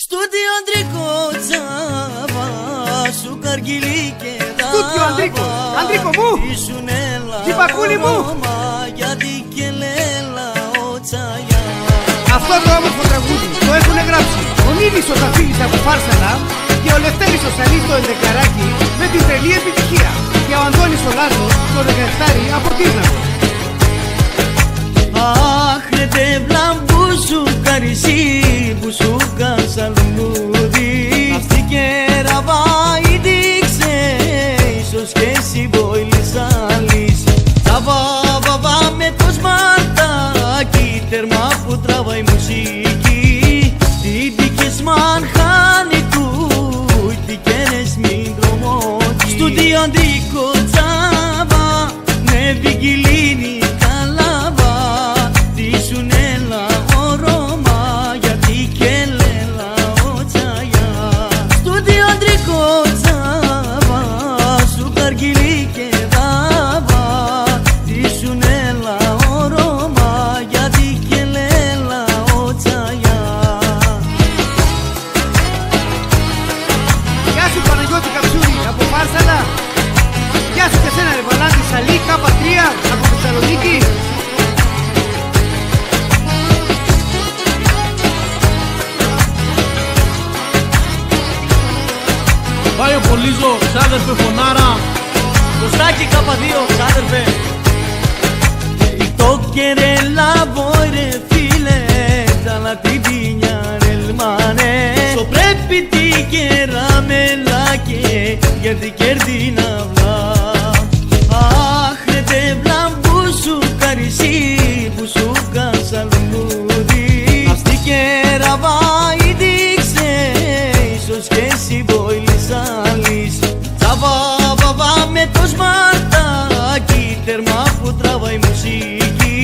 Στούντιο Αντρικό τσάβα, σου καργιλί και δάβα. Στούντιο Αντρίκο μου, τσιπακούλι μου, γιατί και λέλα ο τσαγιά. αυτό το όμορφο τραγούδι το έχουν γράψει ο Νίνης ο Ταφίλης από Φάρσαλα και ο Λευτέρης ο Σαλής το Ενδεκαράκι με την τρελή επιτυχία, και ο Αντώνης ο Λάζος το Δεκαεφτάρι από Τύρναβο. Αχ ρε τε μπλαμπού σου καρισί που σου κασαλμούδι, αυτή και ραβάει δείξε ίσως και εσύ βοήλεις άλλης. Τα βαβαβα με το σμαρτάκι τέρμα που τραβάει μουσική, τι δικές μαν χάνει κούι, τι καίνες μην τρομώκει. Στούντιο Αντρικό τσάβα, ναι βιγγυλίνη καλάβα, δίσουν έλα ο Ρώμα, γιατί και λέλα ο τσαγιά. Στούντιο Αντρικό τσάβα, σου καργιλί και δάβα, δίσουν έλα ο Ρώμα, γιατί και λέλα ο τσαγιά. Γεια σου Παναγιώτη Καψούρη από Φάρσαλα. Γεια σου και σένα ρε Βαλάντη Σαλή K3 από Θεσσαλονίκη. Πάει ο Πολύζο, ξάδερφε φωνάρα. Κωστάκι K2, ξάδερφε. Το κερέλα βοήρε φίλε, τα λατινία ρελμάνε. Στο πρέπει τι κεραμελάκε, γιατί κερδίνα βλά. Αχ ρε τε μπλαμπού σου καρισί που σου κασαλμούδι, αυτή και ραβάει δείξε ίσως και εσύ βοήλεις άλλης. Τσαβαβαβα με το σμαρτάκι τέρμα που τραβάει μουσική,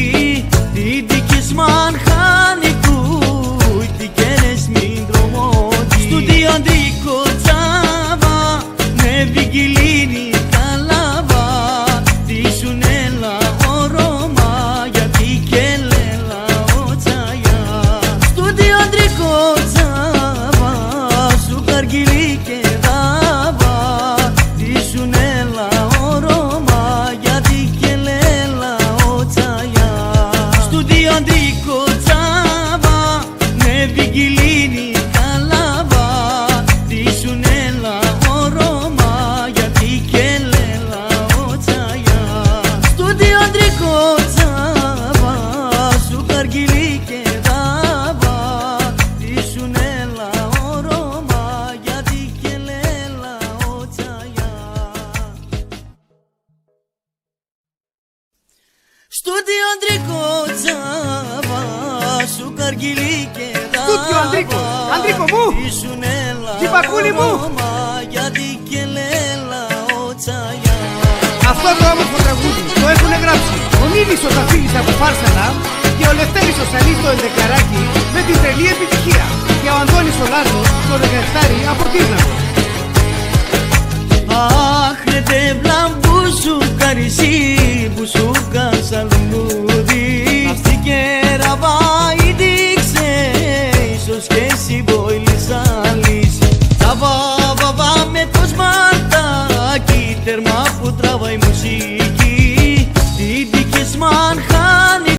τι δικές μαν χάνει κούι, τι καίνες μην τρομώκει. Στούντιο Αντρικό τσάβα, ναι βιγγυλίνη καλάβα, δίσουν έλα ο Ρώμα, γιατί και λέλα ο τσαγιά. Στούντιο Αντρικό τσάβα, σου καργιλί και δάβα, δίσουν έλα ο Ρώμα, γιατί και λέλα ο τσαγιά. Στούντιο Αντρικό τσάβα, ναι βιγγυλίνη καλάβα, δίσουν έλα ο Ρώμα, γιατί και λέλα ο τσαγιά. Στούντιο Αντρικό τσάβα, σου καργιλί και δάβα, δίσουν έλα ο Ρώμα, γιατί και λέλα ο τσαγιά. Στούντιο Αντρικό τσάβα, σου καργιλί και Στούντιο Αντρίκο μου, δίσουν έλα τσιπακούλι μου, γιατί και λέλα ο τσαγιά. αυτό το όμορφο τραγούδι το έχουν γράψει ο Νίνης ο Ταφίλης από Φάρσαλα και ο Λευτέρης ο Σαλής το Ενδεκαράκι με την τρελή επιτυχία, και ο Αντώνης ο Λάζος το Δεκαεφτάρι από Τύρναβο. Αχ ρε τε μπλαμπού σου καρισί που σου κασαλμούδι,